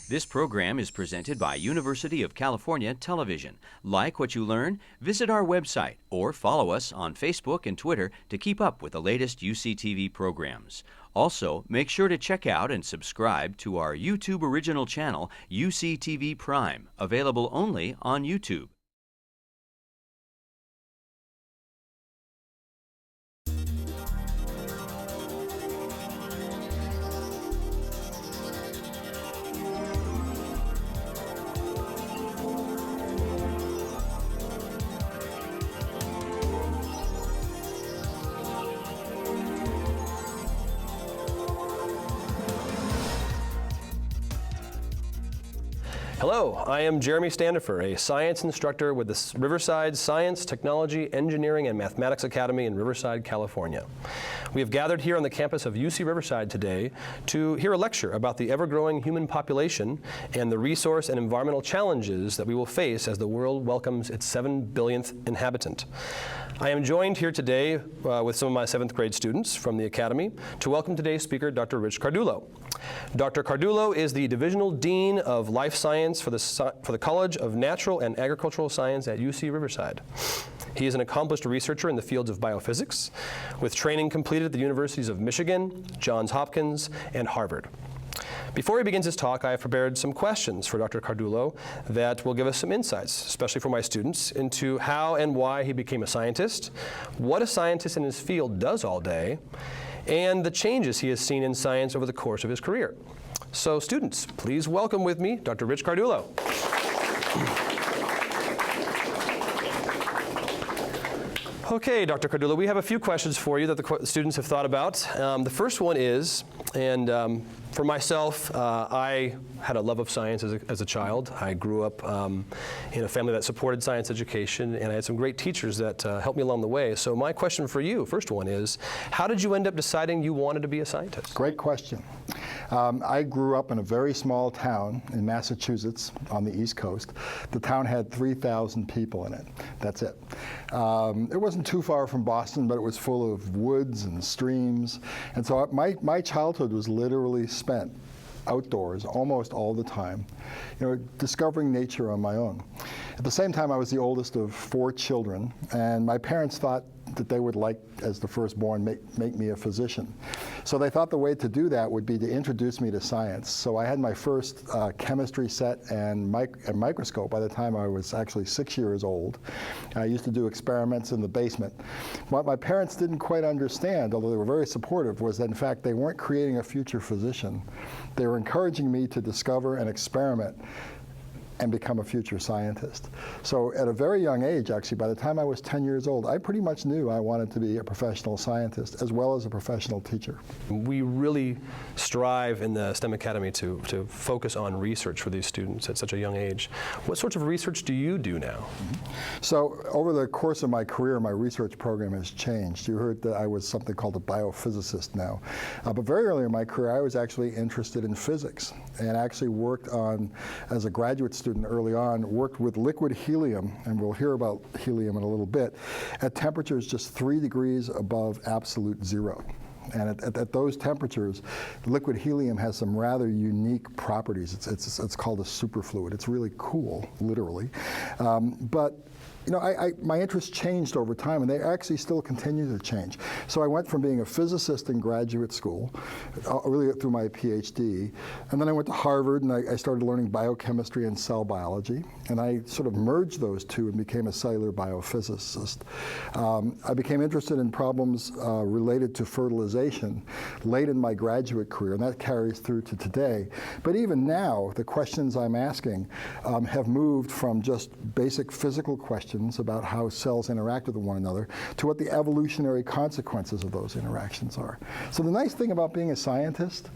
This program is presented by University of California Television. Like what you learn? Visit our website or follow us on Facebook and Twitter to keep up with the latest UCTV programs. Also, make sure to check out and subscribe to our YouTube original channel, UCTV Prime, available only on YouTube. Hello, I am Jeremy Standifer, a science instructor with the Riverside Science, Technology, Engineering, and Mathematics Academy in Riverside, California. We have gathered here on the campus of UC Riverside today to hear a lecture about the ever-growing human population and the resource and environmental challenges that we will face as the world welcomes its 7 billionth inhabitant. I am joined here today with some of my 7th grade students from the Academy to welcome today's speaker, Dr. Rich Cardullo. Dr. Cardullo is the Divisional Dean of Life Science for the College of Natural and Agricultural Science at UC Riverside. He is an accomplished researcher in the fields of biophysics, with training completed at the universities of Michigan, Johns Hopkins, and Harvard. Before he begins his talk, I have prepared some questions for Dr. Cardullo that will give us some insights, especially for my students, into how and why he became a scientist, what a scientist in his field does all day, and the changes he has seen in science over the course of his career. So students, please welcome with me Dr. Rich Cardullo. Okay, Dr. Cardullo, we have a few questions for you that the students have thought about. The first one is, and for myself, I had a love of science as a child. I grew up in a family that supported science education, and I had some great teachers that helped me along the way. So my question for you, first one is, how did you end up deciding you wanted to be a scientist? Great question. I grew up in a very small town in Massachusetts on the East Coast. The town had 3,000 people in it. That's it. It wasn't too far from Boston, but it was full of woods and streams. And so my childhood was literally spent outdoors almost all the time, discovering nature on my own. At the same time, I was the oldest of 4 children, and my parents thought that they would like, as the firstborn, make me a physician. So they thought the way to do that would be to introduce me to science. So I had my first chemistry set and a microscope by the time I was actually 6 years old. I used to do experiments in the basement. What my parents didn't quite understand, although they were very supportive, was that in fact they weren't creating a future physician. They were encouraging me to discover and experiment and become a future scientist. So at a very young age, actually, by the time I was 10 years old, I pretty much knew I wanted to be a professional scientist as well as a professional teacher. We really strive in the STEM Academy to focus on research for these students at such a young age. What sorts of research do you do now? So over the course of my career, my research program has changed. You heard that I was something called a biophysicist now. But very early in my career, I was actually interested in physics and actually worked on, as a graduate student early on, worked with liquid helium, and we'll hear about helium in a little bit, at temperatures just 3 degrees above absolute zero. And at those temperatures, liquid helium has some rather unique properties. It's called a superfluid. It's really cool, literally. But my interest changed over time, and they actually still continue to change. So I went from being a physicist in graduate school, really through my PhD, and then I went to Harvard and I started learning biochemistry and cell biology, and I sort of merged those two and became a cellular biophysicist. I became interested in problems related to fertilization late in my graduate career, and that carries through to today. But even now, the questions I'm asking have moved from just basic physical questions about how cells interact with one another to what the evolutionary consequences of those interactions are. So the nice thing about being a scientist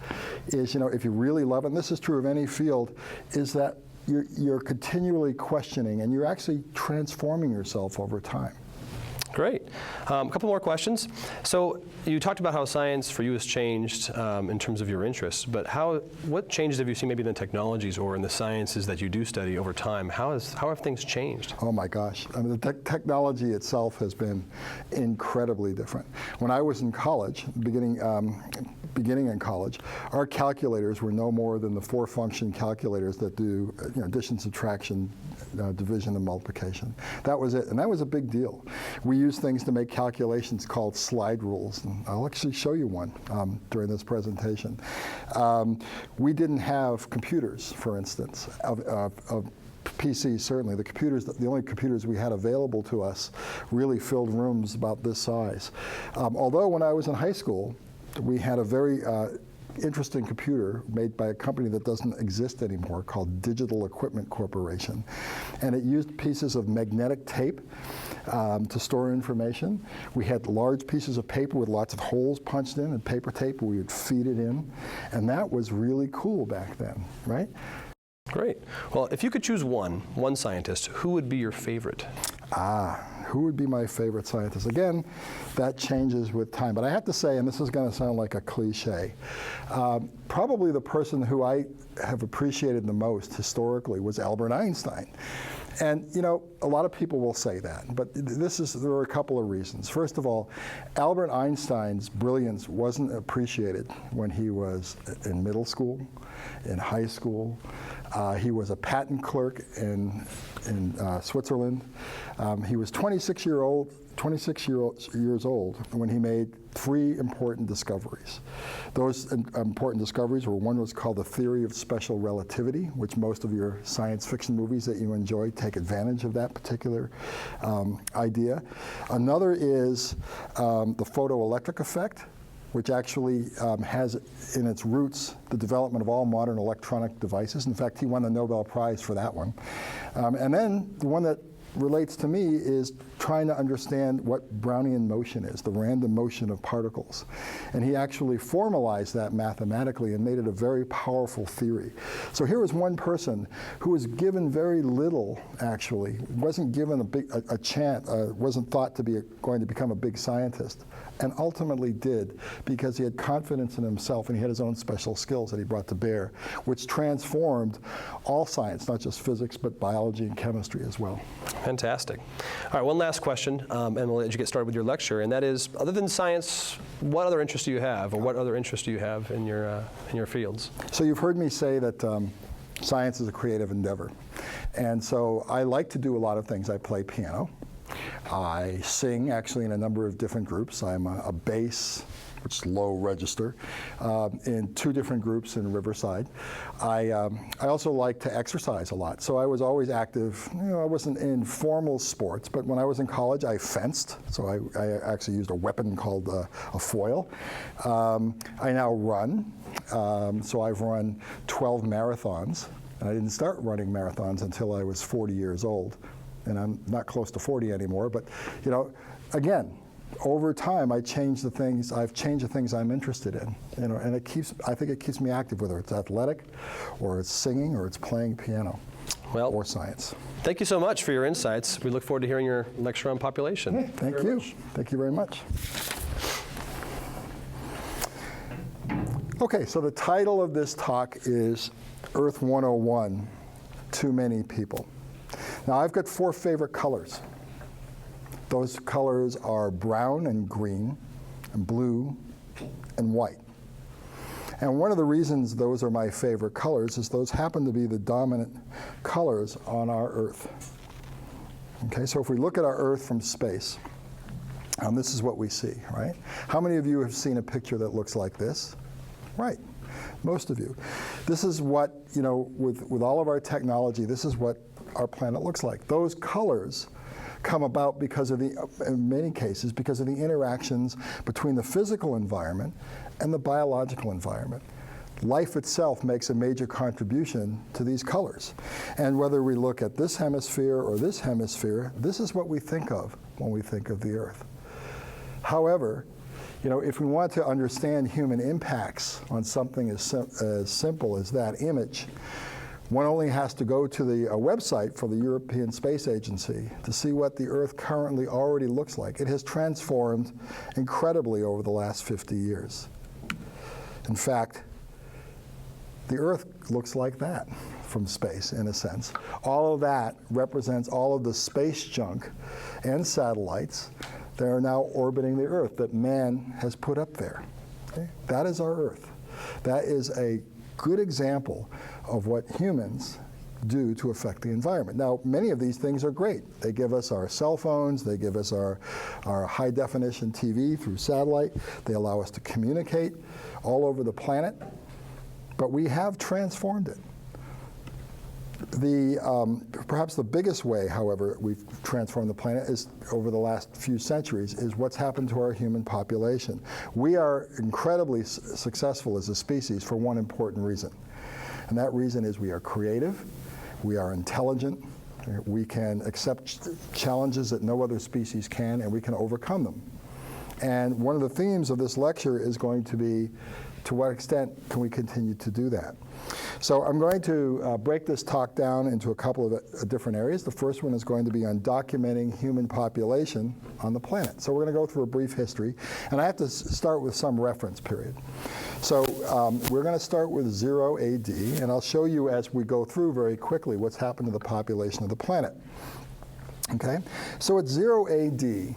is, if you really love it, and this is true of any field, is that you're continually questioning and you're actually transforming yourself over time. Great. A couple more questions. So you talked about how science for you has changed in terms of your interests, but what changes have you seen maybe in the technologies or in the sciences that you do study over time? How have things changed? Oh my gosh, I mean, the technology itself has been incredibly different. When I was in college, beginning in college, our calculators were no more than the 4-function calculators that do addition, subtraction, division, and multiplication. That was it, and that was a big deal. We used things to make calculations called slide rules, and I'll actually show you one during this presentation. We didn't have computers, for instance, of PCs, certainly. The only computers we had available to us really filled rooms about this size. Although when I was in high school, we had a very interesting computer made by a company that doesn't exist anymore called Digital Equipment Corporation. And it used pieces of magnetic tape to store information. We had large pieces of paper with lots of holes punched in and paper tape where we would feed it in. And that was really cool back then, right? Great. Well, if you could choose one scientist, who would be your favorite? Who would be my favorite scientist? Again, that changes with time. But I have to say, and this is going to sound like a cliche, probably the person who I have appreciated the most historically was Albert Einstein. And a lot of people will say that, but there are a couple of reasons. First of all, Albert Einstein's brilliance wasn't appreciated when he was in middle school, in high school. He was a patent clerk in Switzerland. He was 26 years old when he made 3 important discoveries. Those important discoveries were, one was called the theory of special relativity, which most of your science fiction movies that you enjoy take advantage of that particular idea. Another is the photoelectric effect, which actually has in its roots the development of all modern electronic devices. In fact, he won the Nobel Prize for that one. And then the one that relates to me is trying to understand what Brownian motion is, the random motion of particles. And he actually formalized that mathematically and made it a very powerful theory. So here was one person who was given very little, actually, wasn't given a chance, wasn't thought to be going to become a big scientist, and ultimately did, because he had confidence in himself and he had his own special skills that he brought to bear, which transformed all science, not just physics, but biology and chemistry as well. Fantastic. All right, one last question, and we'll let you get started with your lecture, and that is, other than science, what other interests do you have, or what other interests do you have in your fields? So you've heard me say that science is a creative endeavor. And so I like to do a lot of things. I play piano. I sing, actually, in a number of different groups. I'm a bass, which is low register, in 2 different groups in Riverside. I also like to exercise a lot. So I was always active. I wasn't in formal sports, but when I was in college, I fenced. So I actually used a weapon called a foil. I now run. So I've run 12 marathons. And I didn't start running marathons until I was 40 years old. And I'm not close to 40 anymore, but again, over time, I've changed the things I'm interested in, and I think it keeps me active, whether it's athletic, or it's singing, or it's playing piano, or science. Thank you so much for your insights. We look forward to hearing your lecture on population. Thank you. Thank you very much. Okay, so the title of this talk is Earth 101, Too Many People. Now, I've got 4 favorite colors. Those colors are brown and green, and blue, and white. And one of the reasons those are my favorite colors is those happen to be the dominant colors on our Earth. Okay, so if we look at our Earth from space, this is what we see, right? How many of you have seen a picture that looks like this? Right, most of you. This is what, with all of our technology, this is what our planet looks like. Those colors come about because of in many cases, because of the interactions between the physical environment and the biological environment. Life itself makes a major contribution to these colors. And whether we look at this hemisphere or this hemisphere, this is what we think of when we think of the Earth. However, if we want to understand human impacts on something as simple as that image, One only has to go to the website for the European Space Agency to see what the Earth currently already looks like. It has transformed incredibly over the last 50 years. In fact, the Earth looks like that from space, in a sense. All of that represents all of the space junk and satellites that are now orbiting the Earth that man has put up there. Okay? That is our Earth. That is a good example of what humans do to affect the environment. Now, many of these things are great. They give us our cell phones, they give us our high-definition TV through satellite, they allow us to communicate all over the planet, but we have transformed it. Perhaps the biggest way, however, we've transformed the planet is over the last few centuries is what's happened to our human population. We are incredibly successful as a species for one important reason. And that reason is we are creative, we are intelligent, we can accept challenges that no other species can, and we can overcome them. And one of the themes of this lecture is going to be, to what extent can we continue to do that? So I'm going to break this talk down into a couple of different areas. The first one is going to be on documenting human population on the planet. So we're going to go through a brief history, and I have to start with some reference period. So we're going to start with 0 AD, and I'll show you as we go through very quickly what's happened to the population of the planet. Okay? So at 0 AD,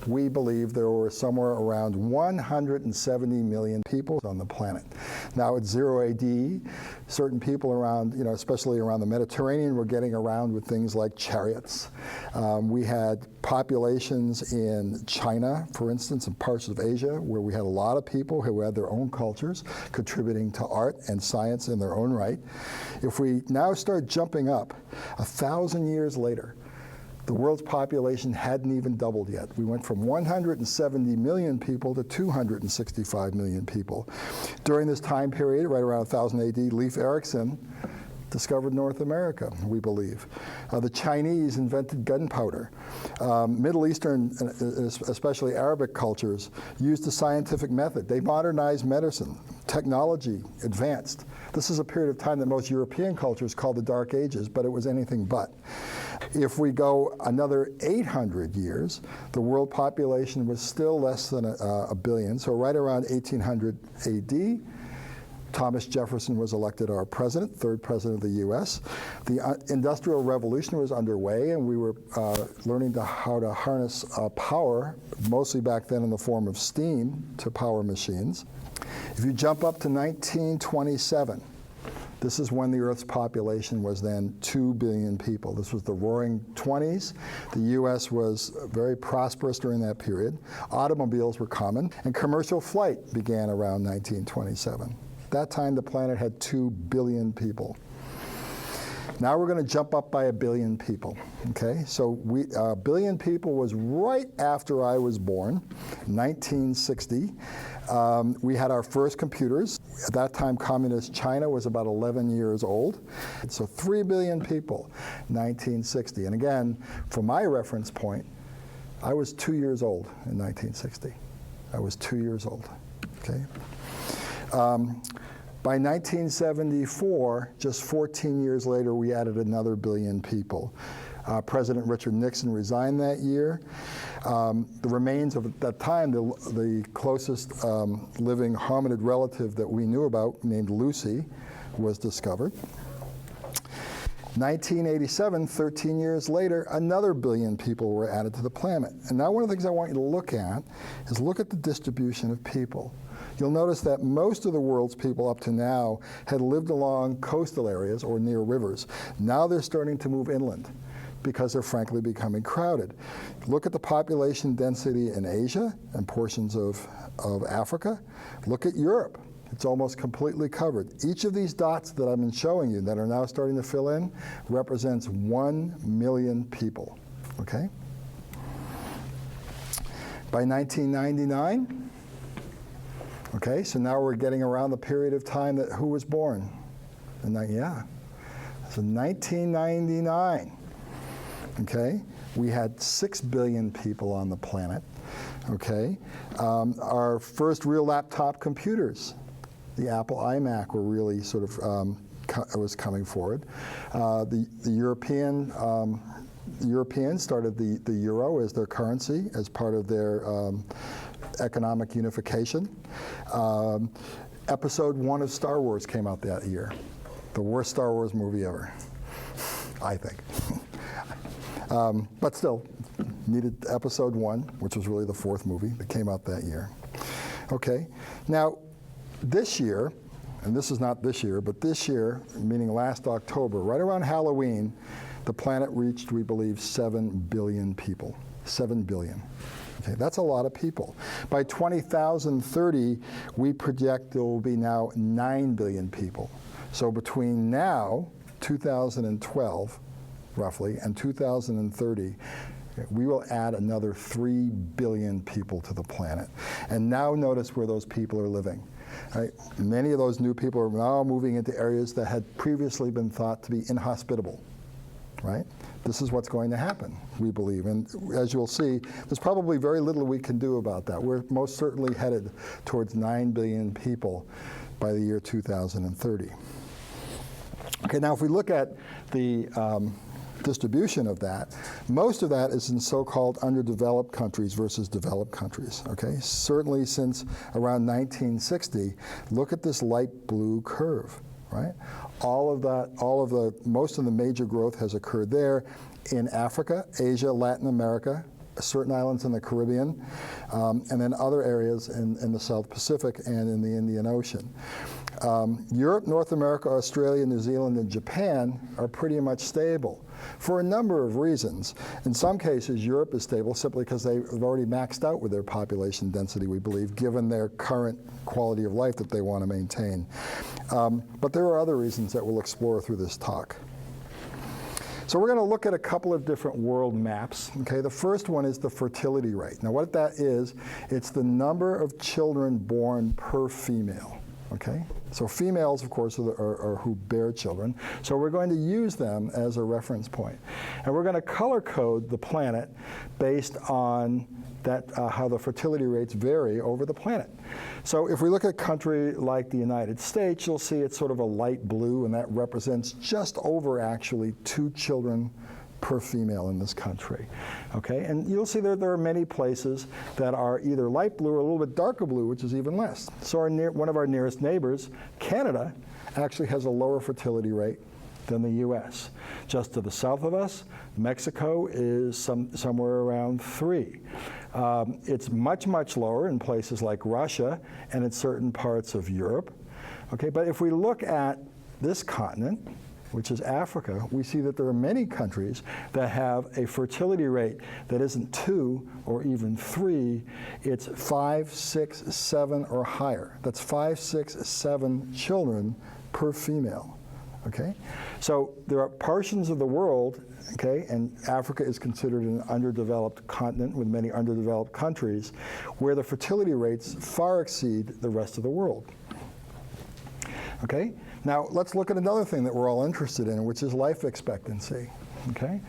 we believe there were somewhere around 170 million people on the planet. Now at 0 AD, certain people around, especially around the Mediterranean, were getting around with things like chariots. We had populations in China, for instance, and parts of Asia, where we had a lot of people who had their own cultures, contributing to art and science in their own right. If we now start jumping up 1,000 years later, the world's population hadn't even doubled yet. We went from 170 million people to 265 million people. During this time period, right around 1000 AD, Leif Erikson discovered North America, we believe. The Chinese invented gunpowder. Middle Eastern, especially Arabic cultures, used the scientific method. They modernized medicine. Technology advanced. This is a period of time that most European cultures call the Dark Ages, but it was anything but. If we go another 800 years, the world population was still less than a billion. So right around 1800 AD, Thomas Jefferson was elected our president, third president of the U.S. The Industrial Revolution was underway, and we were learning how to harness power, mostly back then in the form of steam, to power machines. If you jump up to 1927, this is when the Earth's population was then 2 billion people. This was the Roaring 20s. The U.S. was very prosperous during that period. Automobiles were common, and commercial flight began around 1927. At that time, the planet had 2 billion people. Now we're going to jump up by 1 billion people. Okay, so 1 billion people was right after I was born, 1960. We had our first computers. At that time, communist China was about 11 years old. So 3 billion people, 1960. And again, from my reference point, I was 2 years old in 1960. I was 2 years old. Okay. By 1974, just 14 years later, we added another 1 billion people. President Richard Nixon resigned that year. The remains of, at that time, the closest living hominid relative that we knew about, named Lucy, was discovered. 1987, 13 years later, another 1 billion people were added to the planet. And now one of the things I want you to look at is look at the distribution of people. You'll notice that most of the world's people up to now had lived along coastal areas or near rivers. Now they're starting to move inland because they're frankly becoming crowded. Look at the population density in Asia and portions of Africa. Look at Europe. It's almost completely covered. Each of these dots that I've been showing you that are now starting to fill in represents 1 million people, okay? By 1999, okay, so now we're getting around the period of time that who was born? So 1999, okay? We had 6 billion people on the planet, okay? Our first real laptop computers, the Apple iMac, were really sort of was coming forward. The Europeans started the euro as their currency, as part of their economic unification. Episode 1 of Star Wars came out that year. The worst Star Wars movie ever, I think. But still, needed episode 1, which was really the 4th movie that came out that year. Okay, now this year, and this is not this year, but this year, meaning last October, right around Halloween, the planet reached, we believe, 7 billion people. 7 billion. Okay, that's a lot of people. By 2030, we project there will be now 9 billion people. So between now, 2012, roughly, and 2030, we will add another 3 billion people to the planet. And now notice where those people are living. Right? Many of those new people are now moving into areas that had previously been thought to be inhospitable. Right? This is what's going to happen, we believe. And as you'll see, there's probably very little we can do about that. We're most certainly headed towards 9 billion people by the year 2030. Okay, now if we look at the distribution of that, most of that is in so-called underdeveloped countries versus developed countries, okay? Certainly since around 1960, look at this light blue curve, right? Most of the major growth has occurred there in Africa, Asia, Latin America, certain islands in the Caribbean, and then other areas in the South Pacific and in the Indian Ocean. Europe, North America, Australia, New Zealand, and Japan are pretty much stable for a number of reasons. In some cases, Europe is stable simply because they've already maxed out with their population density, we believe, given their current quality of life that they want to maintain. But there are other reasons that we'll explore through this talk. So we're going to look at a couple of different world maps. Okay, the first one is the fertility rate. Now what that is, it's the number of children born per female. Okay, so females, of course, are who bear children. So we're going to use them as a reference point. And we're going to color code the planet based on that, how the fertility rates vary over the planet. So if we look at a country like the United States, you'll see it's sort of a light blue, and that represents just over, actually, 2 children per female in this country. Okay, and you'll see that there are many places that are either light blue or a little bit darker blue, which is even less. So one of our nearest neighbors, Canada, actually has a lower fertility rate than the US. Just to the south of us, Mexico is somewhere around 3. It's much, much lower in places like Russia and in certain parts of Europe. Okay, but if we look at this continent, which is Africa, we see that there are many countries that have a fertility rate that isn't 2 or even 3, it's 5, 6, 7 or higher. That's 5, 6, 7 children per female, okay? So there are portions of the world, okay, and Africa is considered an underdeveloped continent with many underdeveloped countries, where the fertility rates far exceed the rest of the world, okay? Now, let's look at another thing that we're all interested in, which is life expectancy, okay?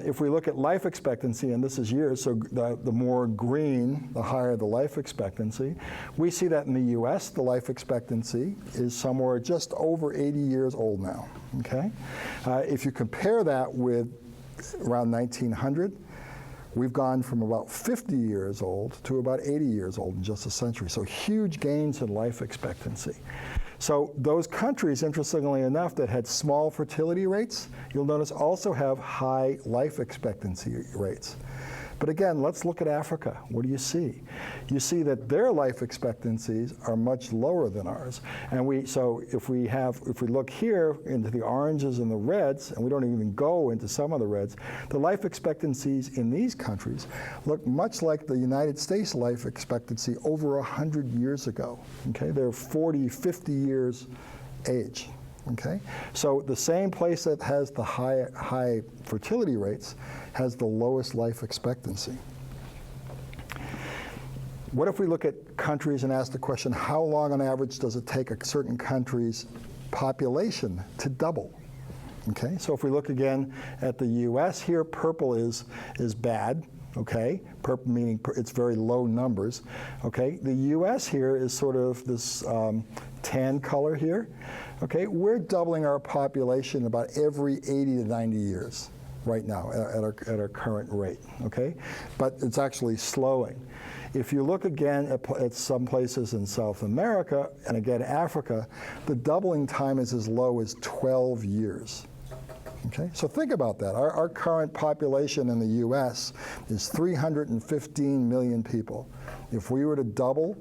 If we look at life expectancy, and this is years, so the more green, the higher the life expectancy. We see that in the US, the life expectancy is somewhere just over 80 years old now, okay? If you compare that with around 1900, we've gone from about 50 years old to about 80 years old in just a century. So huge gains in life expectancy. So those countries, interestingly enough, that had small fertility rates, you'll notice also have high life expectancy rates. But again, let's look at Africa. What do you see? You see that their life expectancies are much lower than ours. And so if we look here into the oranges and the reds, and we don't even go into some of the reds, the life expectancies in these countries look much like the United States life expectancy over 100 years ago. Okay, they're 40, 50 years age. Okay, so the same place that has the high fertility rates has the lowest life expectancy. What if we look at countries and ask the question, how long on average does it take a certain country's population to double? Okay, so if we look again at the US here, purple is bad. Okay, purple meaning it's very low numbers. Okay, the US here is sort of this tan color here. Okay, we're doubling our population about every 80 to 90 years right now at our current rate, okay? But it's actually slowing. If you look again at some places in South America, and again Africa, the doubling time is as low as 12 years. Okay, so think about that. Our current population in the U.S. is 315 million people. If we were to double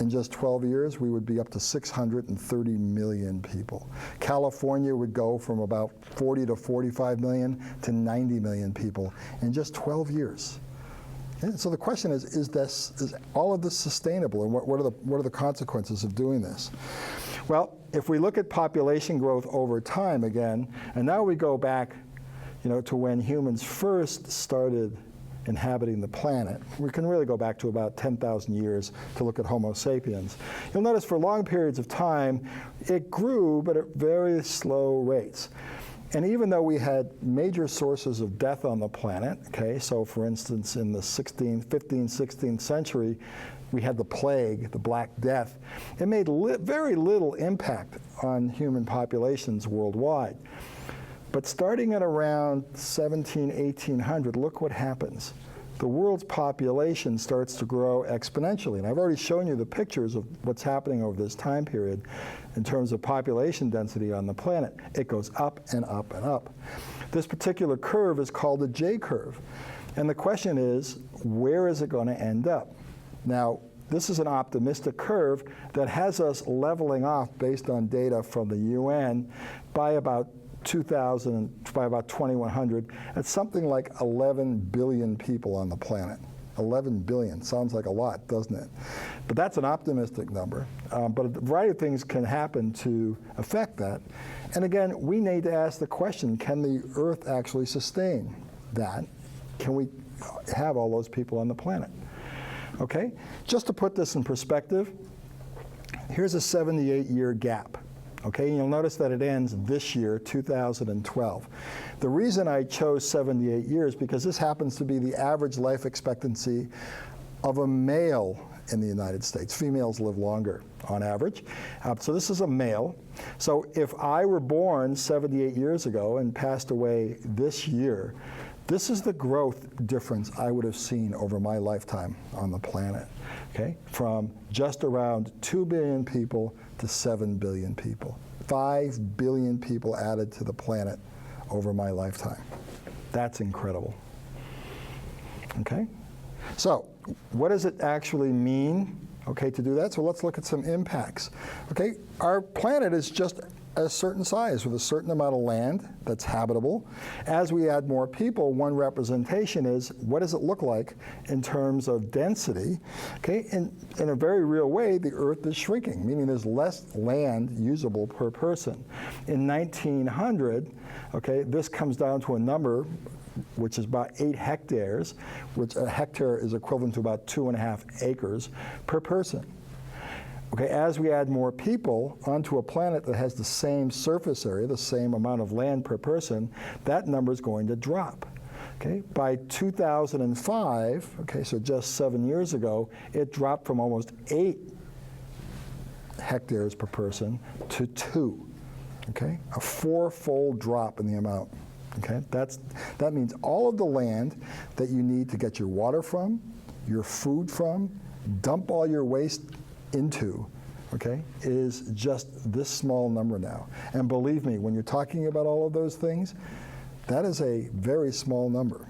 in just 12 years, we would be up to 630 million people. California would go from about 40 to 45 million to 90 million people in just 12 years. And so the question is all of this sustainable, and what are the consequences of doing this? Well, if we look at population growth over time again, and now we go back, to when humans first started inhabiting the planet, we can really go back to about 10,000 years to look at Homo sapiens. You'll notice for long periods of time, it grew, but at very slow rates. And even though we had major sources of death on the planet, okay, so for instance, in the 15th, 16th century, we had the plague, the Black Death. It made very little impact on human populations worldwide. But starting at around 1800, look what happens. The world's population starts to grow exponentially. And I've already shown you the pictures of what's happening over this time period in terms of population density on the planet. It goes up and up and up. This particular curve is called the J-curve. And the question is, where is it going to end up? Now, this is an optimistic curve that has us leveling off based on data from the UN by about 2100 at something like 11 billion people on the planet. 11 billion sounds like a lot, doesn't it? But that's an optimistic number. But a variety of things can happen to affect that. And again, we need to ask the question, can the Earth actually sustain that? Can we have all those people on the planet? Okay, just to put this in perspective, here's a 78-year gap. Okay, and you'll notice that it ends this year, 2012. The reason I chose 78 years, because this happens to be the average life expectancy of a male in the United States. Females live longer on average. So this is a male. So if I were born 78 years ago and passed away this year, this is the growth difference I would have seen over my lifetime on the planet, okay? From just around 2 billion people to 7 billion people. 5 billion people added to the planet over my lifetime. That's incredible, okay? So what does it actually mean, okay, to do that? So let's look at some impacts, okay? Our planet is just a certain size with a certain amount of land that's habitable. As we add more people, one representation is what does it look like in terms of density? Okay, in a very real way, the Earth is shrinking, meaning there's less land usable per person. In 1900, okay, this comes down to a number which is about 8 hectares, which a hectare is equivalent to about 2.5 acres per person. Okay, as we add more people onto a planet that has the same surface area, the same amount of land per person, that number is going to drop. Okay, by 2005, okay, so just 7 years ago, it dropped from almost 8 hectares per person to 2. Okay, a 4-fold drop in the amount. Okay, that means all of the land that you need to get your water from, your food from, dump all your waste into, okay, is just this small number now. And believe me, when you're talking about all of those things, that is a very small number.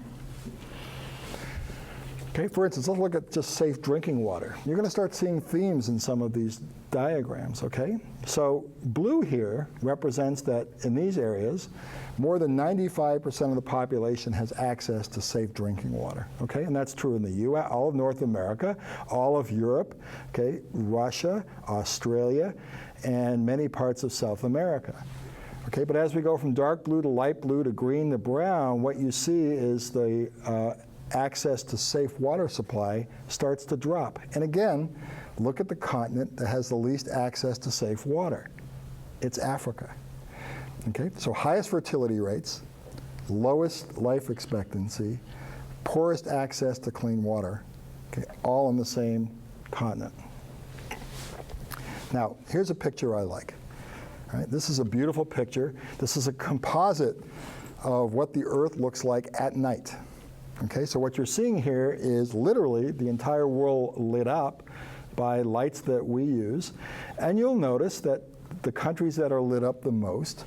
Okay, for instance, let's look at just safe drinking water. You're going to start seeing themes in some of these diagrams, okay? So blue here represents that in these areas, more than 95% of the population has access to safe drinking water, okay? And that's true in the U.S., all of North America, all of Europe, okay, Russia, Australia, and many parts of South America. Okay, but as we go from dark blue to light blue to green to brown, what you see is the access to safe water supply starts to drop. And again, look at the continent that has the least access to safe water. It's Africa. Okay, so highest fertility rates, lowest life expectancy, poorest access to clean water, okay, all on the same continent. Now, here's a picture I like. Right? This is a beautiful picture. This is a composite of what the Earth looks like at night. Okay, so what you're seeing here is literally the entire world lit up by lights that we use. And you'll notice that the countries that are lit up the most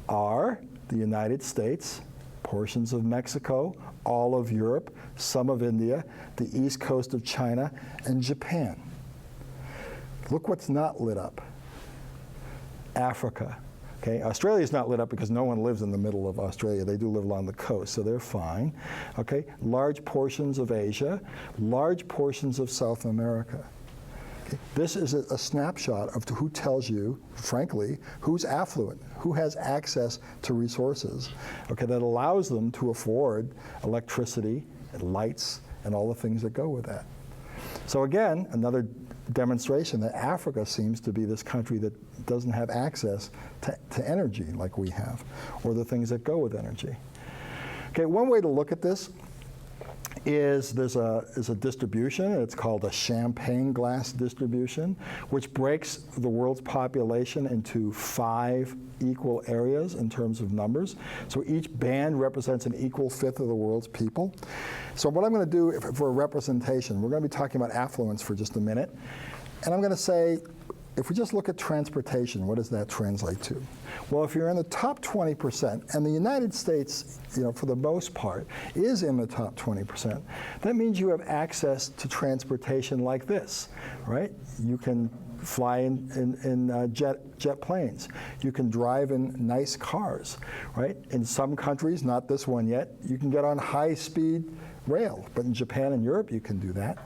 are the United States, portions of Mexico, all of Europe, some of India, the east coast of China, and Japan. Look what's not lit up. Africa. Okay, Australia's not lit up because no one lives in the middle of Australia. They do live along the coast, so they're fine. Okay, large portions of Asia, large portions of South America. Okay. This is a snapshot of who tells you, frankly, who's affluent, who has access to resources, okay, that allows them to afford electricity and lights and all the things that go with that. So again, another demonstration that Africa seems to be this country that doesn't have access to energy like we have, or the things that go with energy. Okay, one way to look at this is there's a distribution. It's called a champagne glass distribution, which breaks the world's population into 5 equal areas in terms of numbers. So each band represents an equal fifth of the world's people. So what I'm going to do for representation, we're going to be talking about affluence for just a minute. And I'm going to say, if we just look at transportation, what does that translate to? Well, if you're in the top 20%, and the United States, for the most part, is in the top 20%, that means you have access to transportation like this, right? You can fly in jet planes. You can drive in nice cars, right? In some countries, not this one yet, you can get on high-speed rail, but in Japan and Europe, you can do that.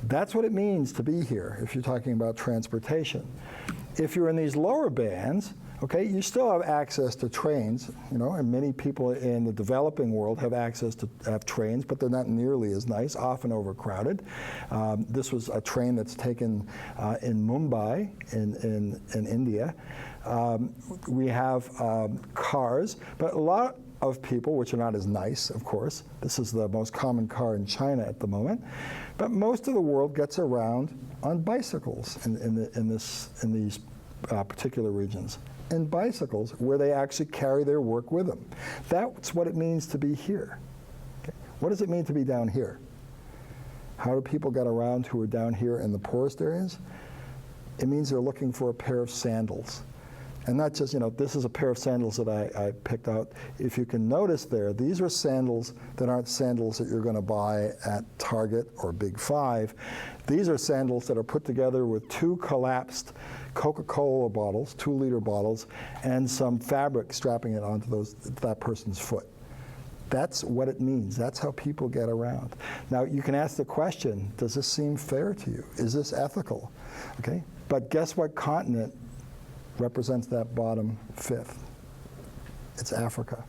That's what it means to be here if you're talking about transportation. If you're in these lower bands, okay, you still have access to trains, and many people in the developing world have access to trains, but they're not nearly as nice, often overcrowded. This was a train that's taken in Mumbai in India. We have cars, but a lot of people, which are not as nice, of course. This is the most common car in China at the moment. But most of the world gets around on bicycles in these particular regions. And bicycles where they actually carry their work with them. That's what it means to be here. Okay. What does it mean to be down here? How do people get around who are down here in the poorest areas? It means they're looking for a pair of sandals. And not just, this is a pair of sandals that I picked out. If you can notice there, these are sandals that aren't sandals that you're going to buy at Target or Big Five. These are sandals that are put together with 2 collapsed Coca-Cola bottles, 2-liter bottles, and some fabric strapping it onto that person's foot. That's what it means. That's how people get around. Now, you can ask the question, does this seem fair to you? Is this ethical? Okay. But guess what continent represents that bottom fifth? It's Africa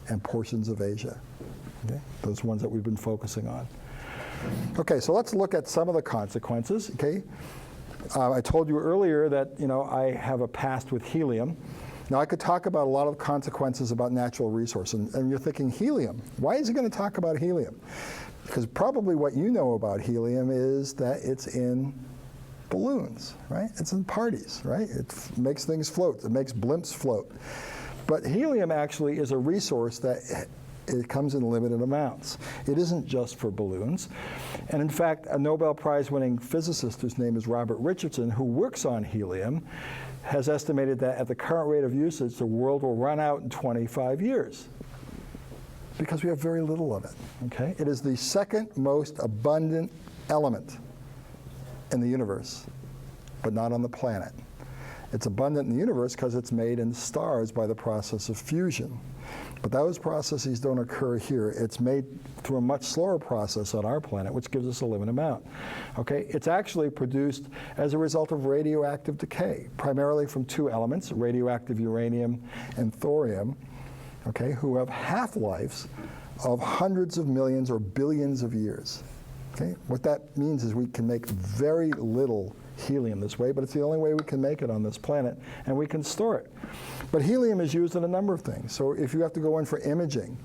and portions of Asia. Okay? Those ones that we've been focusing on. Okay, so let's look at some of the consequences. Okay, I told you earlier that I have a past with helium. Now I could talk about a lot of consequences about natural resources, and you're thinking helium. Why is he going to talk about helium? Because probably what you know about helium is that it's in balloons, right? It's in parties, right? It makes things float. It makes blimps float. But helium actually is a resource that it comes in limited amounts. It isn't just for balloons. And in fact, a Nobel Prize-winning physicist whose name is Robert Richardson, who works on helium, has estimated that at the current rate of usage, the world will run out in 25 years because we have very little of it, okay? It is the second most abundant element in the universe, but not on the planet. It's abundant in the universe because it's made in stars by the process of fusion. But those processes don't occur here. It's made through a much slower process on our planet, which gives us a limited amount. Okay? It's actually produced as a result of radioactive decay, primarily from 2 elements, radioactive uranium and thorium, okay, who have half-lives of hundreds of millions or billions of years. Okay? What that means is we can make very little helium this way, but it's the only way we can make it on this planet, and we can store it. But helium is used in a number of things. So if you have to go in for imaging,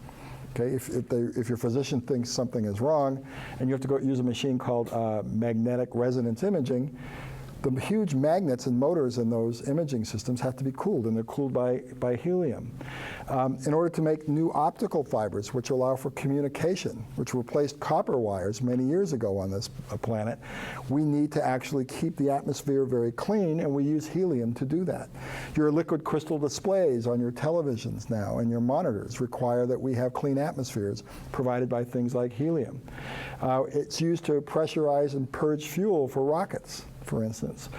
okay, if your physician thinks something is wrong, and you have to go use a machine called magnetic resonance imaging, The huge magnets and motors in those imaging systems have to be cooled, and they're cooled by helium. In order to make new optical fibers, which allow for communication, which replaced copper wires many years ago on this planet, we need to actually keep the atmosphere very clean, and we use helium to do that. Your liquid crystal displays on your televisions now and your monitors require that we have clean atmospheres provided by things like helium. It's used to pressurize and purge fuel for rockets, for instance.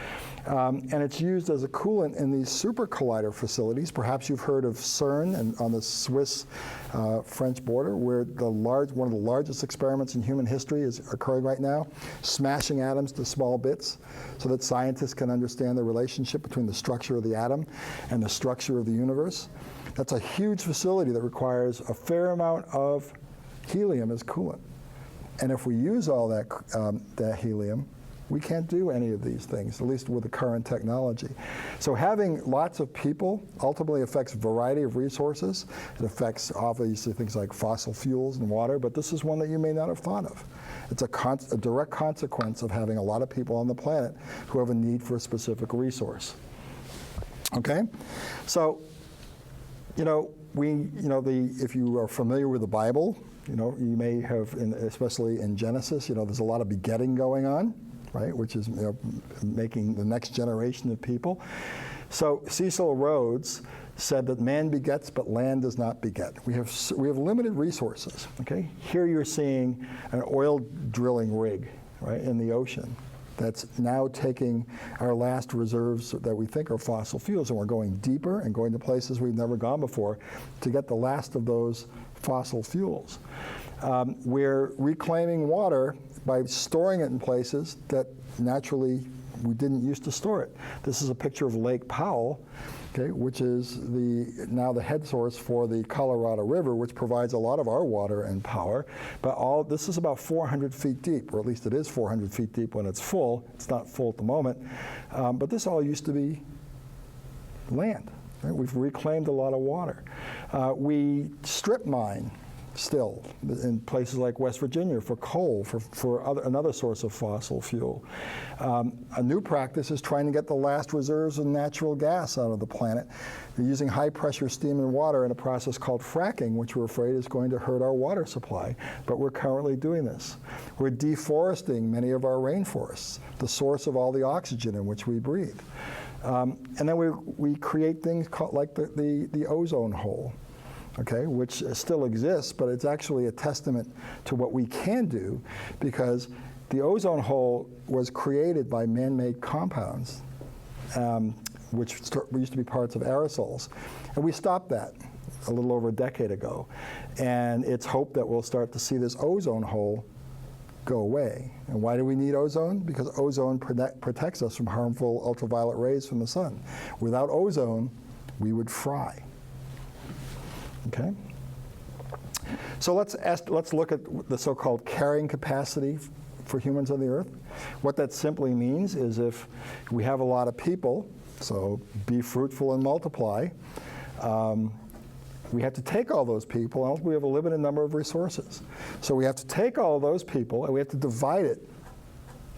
And it's used as a coolant in these super collider facilities. Perhaps you've heard of CERN and on the Swiss-French border, where one of the largest experiments in human history is occurring right now, smashing atoms to small bits so that scientists can understand the relationship between the structure of the atom and the structure of the universe. That's a huge facility that requires a fair amount of helium as coolant. And if we use all that helium, we can't do any of these things, at least with the current technology. So having lots of people ultimately affects a variety of resources. It affects obviously things like fossil fuels and water, but this is one that you may not have thought of. It's a direct consequence of having a lot of people on the planet who have a need for a specific resource. Okay? So, if you are familiar with the Bible, you may have, especially in Genesis, there's a lot of begetting going on, right, which is making the next generation of people. So Cecil Rhodes said that man begets, but land does not beget. We have limited resources. Okay, here you're seeing an oil drilling rig, right, in the ocean that's now taking our last reserves that we think are fossil fuels, and we're going deeper and going to places we've never gone before to get the last of those fossil fuels. We're reclaiming water by storing it in places that naturally we didn't used to store it. This is a picture of Lake Powell, okay, which is now the head source for the Colorado River, which provides a lot of our water and power. But this is about 400 feet deep, or at least it is 400 feet deep when it's full. It's not full at the moment. But this all used to be land. Right? We've reclaimed a lot of water. We strip mine still in places like West Virginia for coal, for another source of fossil fuel. A new practice is trying to get the last reserves of natural gas out of the planet. They're using high pressure steam and water in a process called fracking, which we're afraid is going to hurt our water supply, but we're currently doing this. We're deforesting many of our rainforests, the source of all the oxygen in which we breathe. And then we create things like the ozone hole, okay, which still exists, but it's actually a testament to what we can do, because the ozone hole was created by man-made compounds, which used to be parts of aerosols. And we stopped that a little over a decade ago. And it's hoped that we'll start to see this ozone hole go away. And why do we need ozone? Because ozone protects us from harmful ultraviolet rays from the sun. Without ozone, we would fry. Okay? So let's look at the so-called carrying capacity for humans on the Earth. What that simply means is if we have a lot of people, so be fruitful and multiply, we have to take all those people, and we have a limited number of resources. So we have to take all those people, and we have to divide it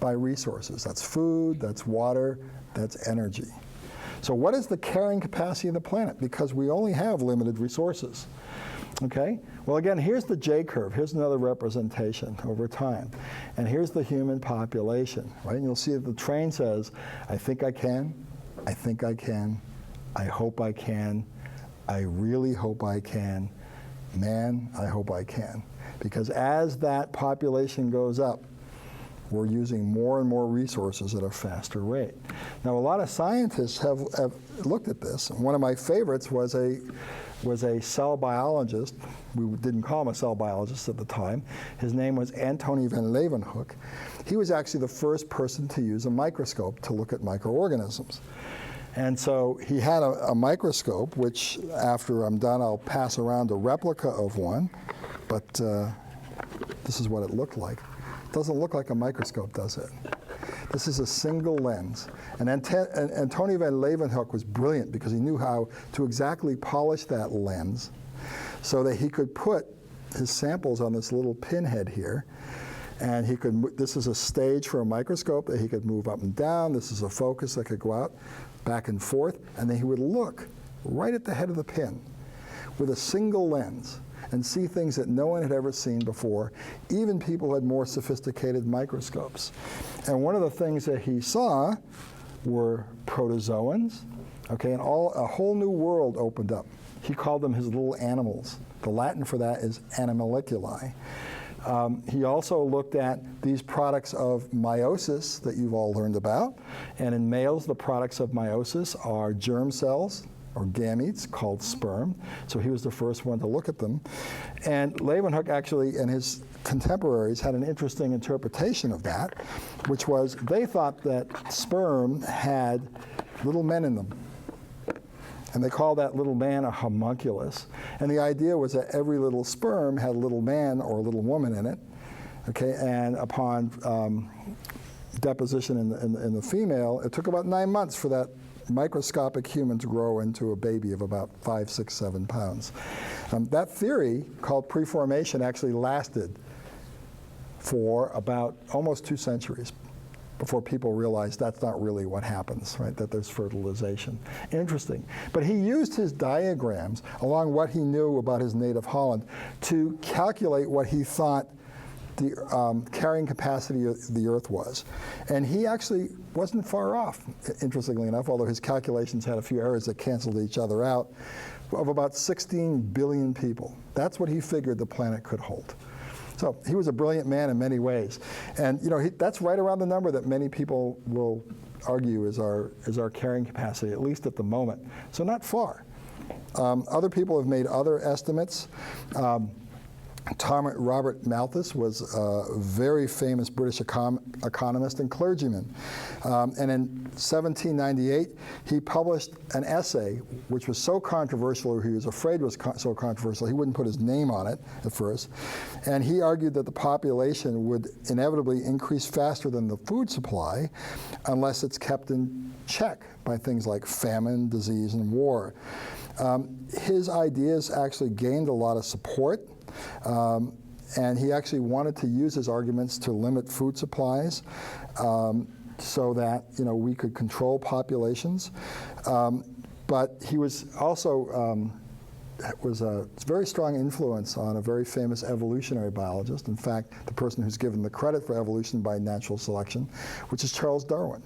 by resources. That's food, that's water, that's energy. So what is the carrying capacity of the planet? Because we only have limited resources. Okay? Well, again, here's the J-curve. Here's another representation over time. And here's the human population, right? And you'll see that the train says, I think I can, I think I can, I hope I can, I really hope I can, man, I hope I can. Because as that population goes up, we're using more and more resources at a faster rate. Now, a lot of scientists have looked at this. One of my favorites was a cell biologist. We didn't call him a cell biologist at the time. His name was Antony van Leeuwenhoek. He was actually the first person to use a microscope to look at microorganisms. And so he had a microscope, which after I'm done, I'll pass around a replica of one. But this is what it looked like. It doesn't look like a microscope, does it? This is a single lens. And Antony van Leeuwenhoek was brilliant because he knew how to exactly polish that lens so that he could put his samples on this little pinhead here. And he could, this is a stage for a microscope that he could move up and down. This is a focus that could go out, back and forth. And then he would look right at the head of the pin with a single lens and see things that no one had ever seen before, even people who had more sophisticated microscopes. And one of the things that he saw were protozoans, okay, and a whole new world opened up. He called them his little animals. The Latin for that is animalculae. He also looked at these products of meiosis that you've all learned about. And in males, the products of meiosis are germ cells, or gametes, called sperm. So he was the first one to look at them. And Leeuwenhoek actually, and his contemporaries, had an interesting interpretation of that, which was they thought that sperm had little men in them. And they called that little man a homunculus. And the idea was that every little sperm had a little man or a little woman in it. Okay, and upon deposition in the female, it took about 9 months for that microscopic human to grow into a baby of about 5, 6, 7 pounds. That theory, called preformation, actually lasted for about almost 2 centuries before people realized that's not really what happens, right? That there's fertilization. Interesting. But he used his diagrams, along what he knew about his native Holland, to calculate what he thought the carrying capacity of the Earth was. And he actually wasn't far off, interestingly enough, although his calculations had a few errors that canceled each other out, of about 16 billion people. That's what he figured the planet could hold. So he was a brilliant man in many ways. And you know, that's right around the number that many people will argue is our carrying capacity, at least at the moment. So not far. Other people have made other estimates. Robert Malthus was a very famous British economist and clergyman. And in 1798, he published an essay which was so controversial, or he was afraid was so controversial, he wouldn't put his name on it at first. And he argued that the population would inevitably increase faster than the food supply unless it's kept in check by things like famine, disease, and war. His ideas actually gained a lot of support. And he actually wanted to use his arguments to limit food supplies so that we could control populations. But he was also was a very strong influence on a very famous evolutionary biologist. In fact, the person who's given the credit for evolution by natural selection, which is Charles Darwin.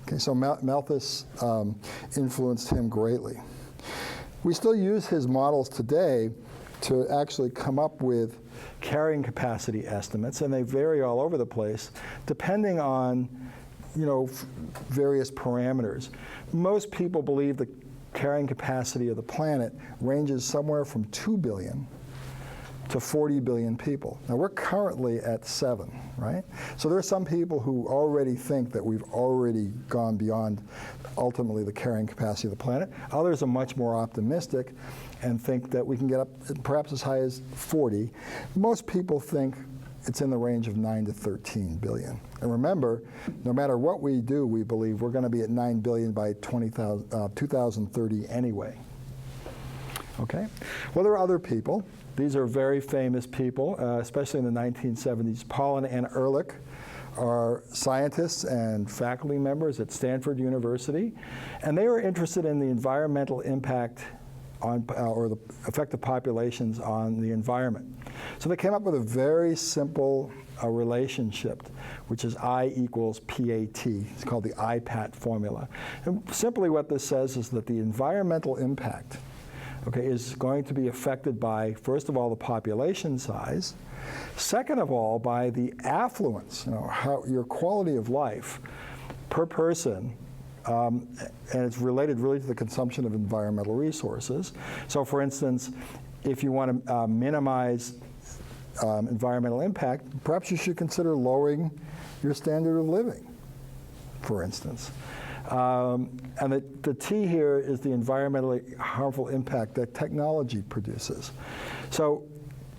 Okay, so Malthus influenced him greatly. We still use his models today to actually come up with carrying capacity estimates, and they vary all over the place depending on various parameters. Most people believe the carrying capacity of the planet ranges somewhere from 2 billion to 40 billion people. Now we're currently at 7, right? So there are some people who already think that we've already gone beyond ultimately the carrying capacity of the planet. Others are much more optimistic and think that we can get up perhaps as high as 40. Most people think it's in the range of 9 to 13 billion. And remember, no matter what we do, we believe we're going to be at 9 billion by 2030 anyway. Okay? Well, there are other people. These are very famous people, especially in the 1970s. Pollen and Ehrlich are scientists and faculty members at Stanford University, and they were interested in the environmental impact on, or the effect of populations on the environment. So they came up with a very simple relationship, which is I equals PAT. It's called the IPAT formula. And simply what this says is that the environmental impact, okay, is going to be affected by, first of all, the population size, second of all, by the affluence, how your quality of life per person, and it's related really to the consumption of environmental resources. So for instance, if you want to minimize environmental impact, perhaps you should consider lowering your standard of living, for instance. And the T here is the environmentally harmful impact that technology produces. So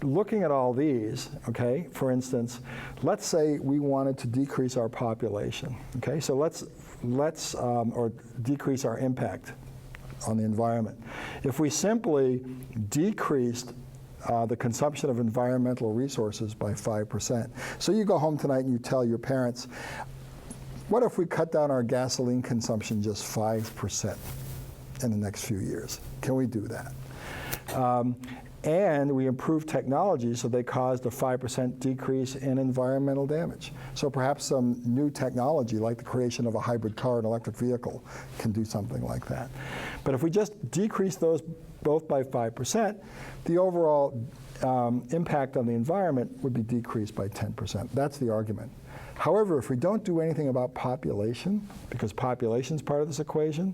looking at all these, okay, for instance, let's say we wanted to decrease our population, okay? So let's or decrease our impact on the environment. If we simply decreased the consumption of environmental resources by 5%. So you go home tonight and you tell your parents, what if we cut down our gasoline consumption just 5% in the next few years? Can we do that? And we improved technology so they caused a 5% decrease in environmental damage. So perhaps some new technology like the creation of a hybrid car and electric vehicle can do something like that. But if we just decrease those both by 5%, the overall impact on the environment would be decreased by 10%. That's the argument. However, if we don't do anything about population, because population is part of this equation,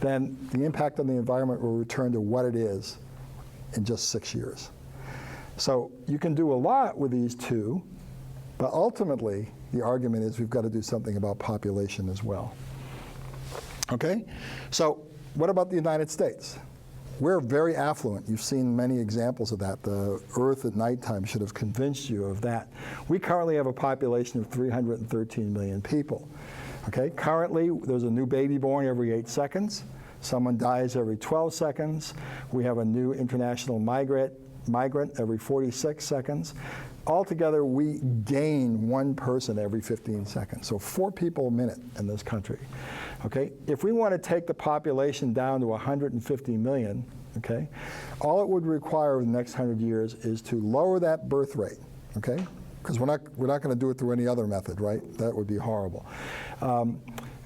then the impact on the environment will return to what it is in just 6 years. So you can do a lot with these two, but ultimately the argument is we've got to do something about population as well. Okay? So what about the United States? We're very affluent. You've seen many examples of that. The Earth at nighttime should have convinced you of that. We currently have a population of 313 million people. Okay? Currently, there's a new baby born every 8 seconds. Someone dies every 12 seconds. We have a new international migrant every 46 seconds. Altogether, we gain 1 person every 15 seconds, so 4 people a minute in this country. Okay? If we want to take the population down to 150 million, okay, all it would require in the next 100 years is to lower that birth rate, okay? Because we're not going to do it through any other method, right? That would be horrible.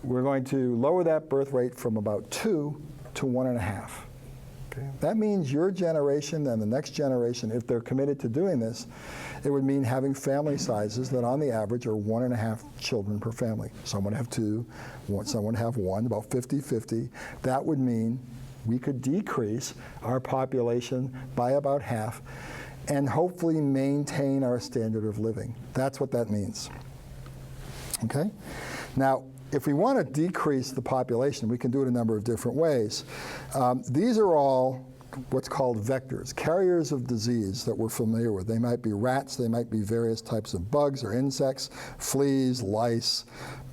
We're going to lower that birth rate from about 2 to 1.5. Okay? That means your generation and the next generation, if they're committed to doing this, it would mean having family sizes that on the average are 1.5 children per family. Some would have 2, some would have 1, about 50-50. That would mean we could decrease our population by about half and hopefully maintain our standard of living. That's what that means. Okay? Now, if we want to decrease the population, we can do it a number of different ways. These are all what's called vectors, carriers of disease that we're familiar with. They might be rats, they might be various types of bugs or insects, fleas, lice,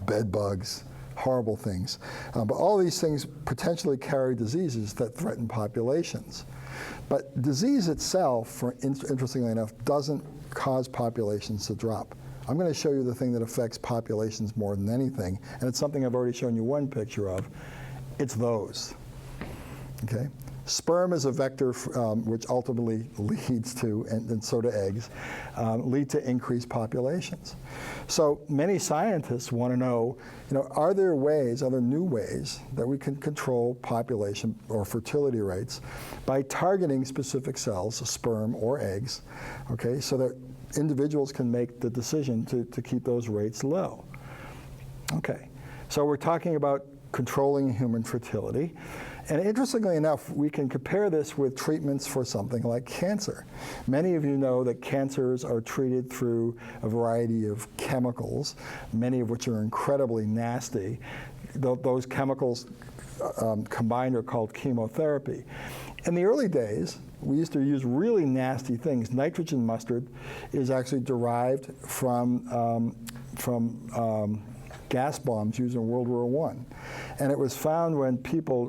bed bugs, horrible things. But all these things potentially carry diseases that threaten populations. But disease itself, interestingly enough, doesn't cause populations to drop. I'm going to show you the thing that affects populations more than anything, and it's something I've already shown you one picture of. It's those. Okay? Sperm is a vector which ultimately leads to, and so do eggs, lead to increased populations. So many scientists want to know, are there new ways that we can control population or fertility rates by targeting specific cells, sperm or eggs, okay, so that individuals can make the decision to keep those rates low. Okay, so we're talking about controlling human fertility. And interestingly enough, we can compare this with treatments for something like cancer. Many of you know that cancers are treated through a variety of chemicals, many of which are incredibly nasty. Those chemicals combined are called chemotherapy. In the early days, we used to use really nasty things. Nitrogen mustard is actually derived from gas bombs used in World War I. And it was found when people